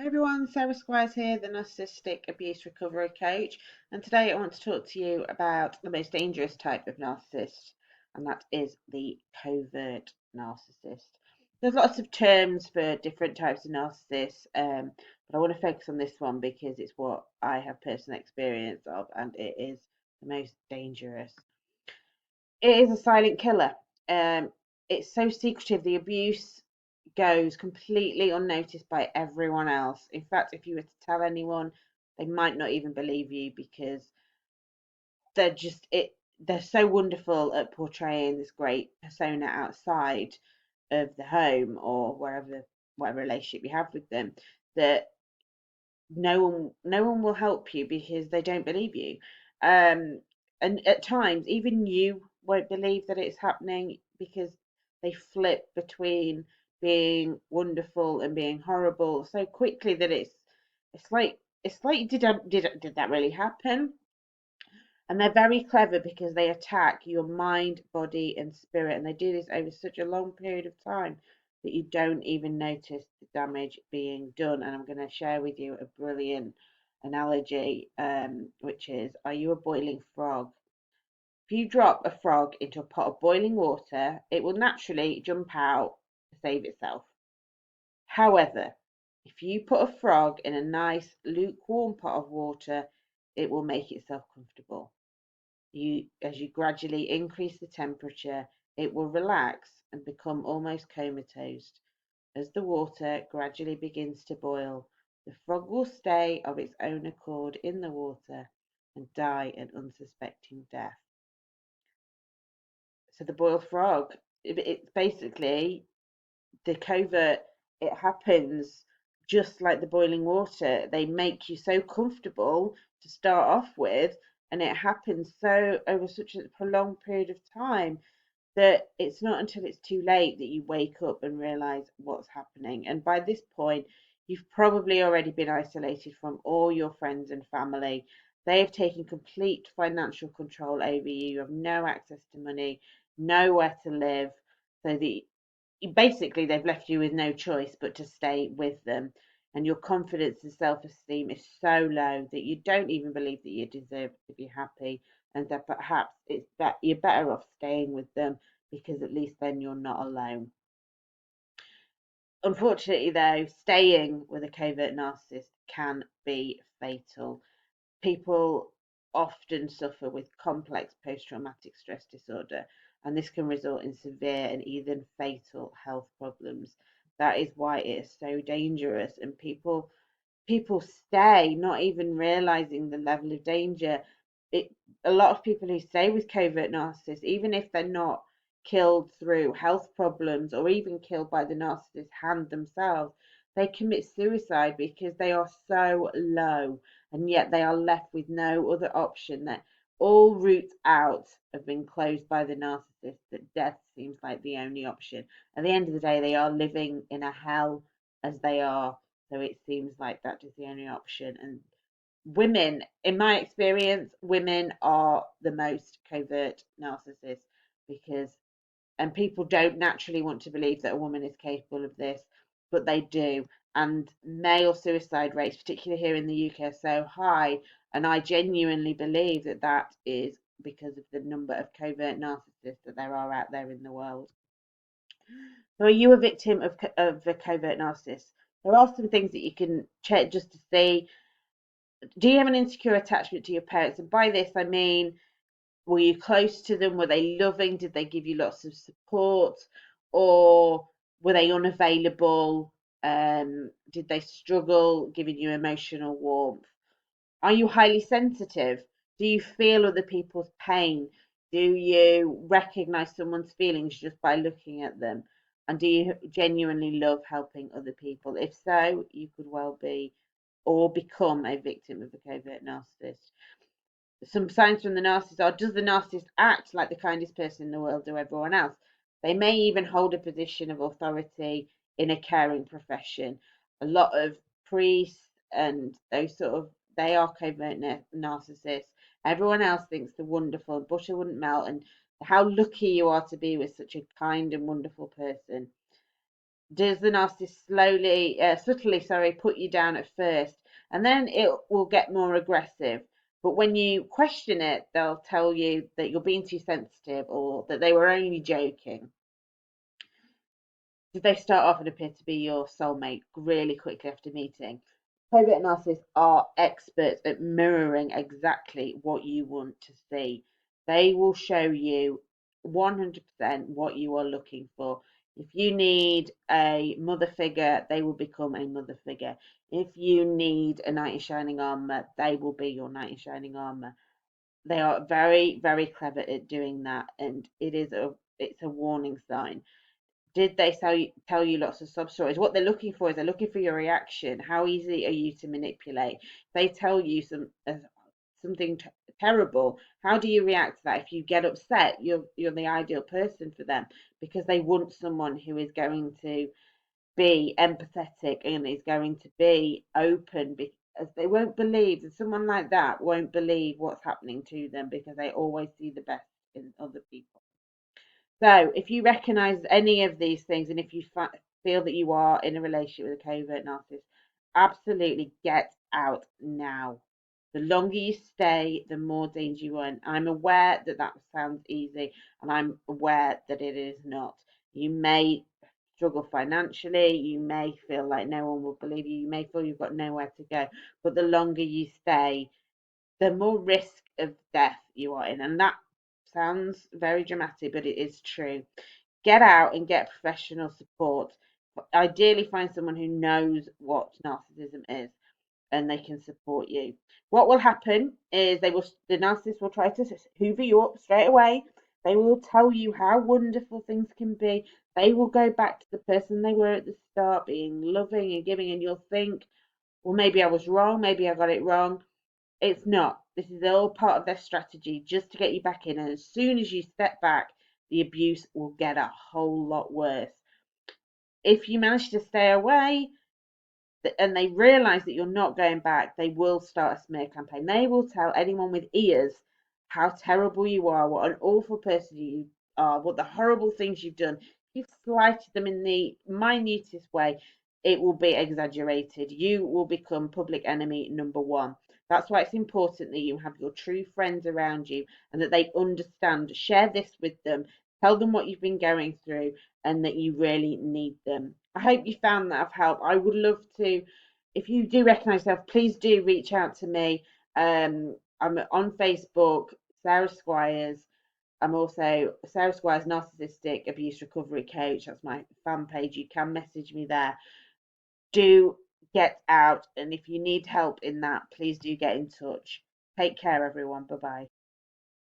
everyone, Sarah Squires here, the Narcissistic Abuse Recovery Coach, and today I want to talk to you about the most dangerous type of narcissist, and that is the covert narcissist. There's lots of terms for different types of narcissists, but I want to focus on this one because it's what I have personal experience of, and it is the most dangerous. It is a silent killer. It's so secretive. The abuse goes completely unnoticed by everyone else. In fact, if you were to tell anyone, they might not even believe you because they're just it. They're so wonderful at portraying this great persona outside of the home or whatever relationship you have with them that no one will help you because they don't believe you. Um, and at times, even you won't believe that it's happening because they flip between being wonderful and being horrible so quickly that it's like did that really happen? And they're very clever because they attack your mind, body, and spirit, and they do this over such a long period of time that you don't even notice the damage being done. And I'm going to share with you a brilliant analogy, which is: are you a boiling frog? If you drop a frog into a pot of boiling water, it will naturally jump out to save itself. However, if you put a frog in a nice lukewarm pot of water, it will make itself comfortable. As you gradually increase the temperature, it will relax and become almost comatosed. As the water gradually begins to boil, the frog will stay of its own accord in the water and die an unsuspecting death. So the boiled frog, it's basically the covert. It happens just like the boiling water. They make you so comfortable to start off with, and it happens so over such a prolonged period of time that it's not until it's too late that you wake up and realize what's happening. And by this point, you've probably already been isolated from all your friends and family. They have taken complete financial control over you. You have no access to money, nowhere to live, so that basically they've left you with no choice but to stay with them. And your confidence and self-esteem is so low that you don't even believe that you deserve to be happy, and that perhaps you're better off staying with them because at least then you're not alone. Unfortunately, though, staying with a covert narcissist can be fatal. People often suffer with complex post-traumatic stress disorder, and this can result in severe and even fatal health problems. That is why it is so dangerous, and people stay not even realizing the level of danger. It A lot of people who stay with covert narcissists, even if they're not killed through health problems or even killed by the narcissist's hand themselves, they commit suicide because they are so low, and yet they are left with no other option. That all routes out have been closed by the narcissist, that death seems like the only option. At the end of the day, they are living in a hell as they are, so it seems like that is the only option. And women, in my experience, women are the most covert narcissists because, and people don't naturally want to believe that a woman is capable of this, but they do. And male suicide rates, particularly here in the UK, are so high. And I genuinely believe that that is because of the number of covert narcissists that there are out there in the world. So are you a victim of a covert narcissist? There are some things that you can check just to see. Do you have an insecure attachment to your parents? And by this, I mean, were you close to them? Were they loving? Did they give you lots of support? Or were they unavailable? Did they struggle giving you emotional warmth? Are you highly sensitive? Do you feel other people's pain? Do you recognize someone's feelings just by looking at them? And do you genuinely love helping other people? If so, you could well be or become a victim of a covert narcissist. Some signs from the narcissist are: does the narcissist act like the kindest person in the world to everyone else? They may even hold a position of authority in a caring profession. A lot of priests and those sort of, they are covert narcissists. Everyone else thinks the wonderful butter wouldn't melt, and how lucky you are to be with such a kind and wonderful person. Does the narcissist subtly, put you down at first, and then it will get more aggressive. But when you question it, they'll tell you that you're being too sensitive or that they were only joking. Did they start off and appear to be your soulmate really quickly after meeting? Covert narcissists are experts at mirroring exactly what you want to see. They will show you 100% what you are looking for. If you need a mother figure, they will become a mother figure. If you need a knight in shining armor, they will be your knight in shining armor. They are very, very clever at doing that, and it's a warning sign. Did they tell you lots of sub stories? What they're looking for is they're looking for your reaction. How easy are you to manipulate? They tell you something terrible. How do you react to that? If you get upset, you're the ideal person for them, because they want someone who is going to be empathetic and is going to be open, because they won't believe that someone like that won't believe what's happening to them, because they always see the best in other people. So, if you recognize any of these things, and if you feel that you are in a relationship with a covert narcissist, absolutely get out now. The longer you stay, the more danger you are in. I'm aware that that sounds easy, and I'm aware that it is not. You may struggle financially, you may feel like no one will believe you, you may feel you've got nowhere to go, but the longer you stay, the more risk of death you are in. And that sounds very dramatic, but it is true. Get out and get professional support. Ideally, find someone who knows what narcissism is and they can support you. What will happen is the narcissist will try to hoover you up straight away. They will tell you how wonderful things can be. They will go back to the person they were at the start, being loving and giving, and you'll think, well, maybe I was wrong, maybe I got it wrong. It's not. This is all part of their strategy just to get you back in. And as soon as you step back, the abuse will get a whole lot worse. If you manage to stay away and they realize that you're not going back, they will start a smear campaign. They will tell anyone with ears how terrible you are, what an awful person you are, what the horrible things you've done. If you've slighted them in the minutest way, it will be exaggerated. You will become public enemy number one. That's why it's important that you have your true friends around you and that they understand. Share this with them. Tell them what you've been going through and that you really need them. I hope you found that of help. I would love to, if you do recognise yourself, please do reach out to me. I'm on Facebook, Sarah Squires. I'm also Sarah Squires Narcissistic Abuse Recovery Coach. That's my fan page. You can message me there. Do get out, and if you need help in that, please do get in touch. Take care, everyone. Bye bye.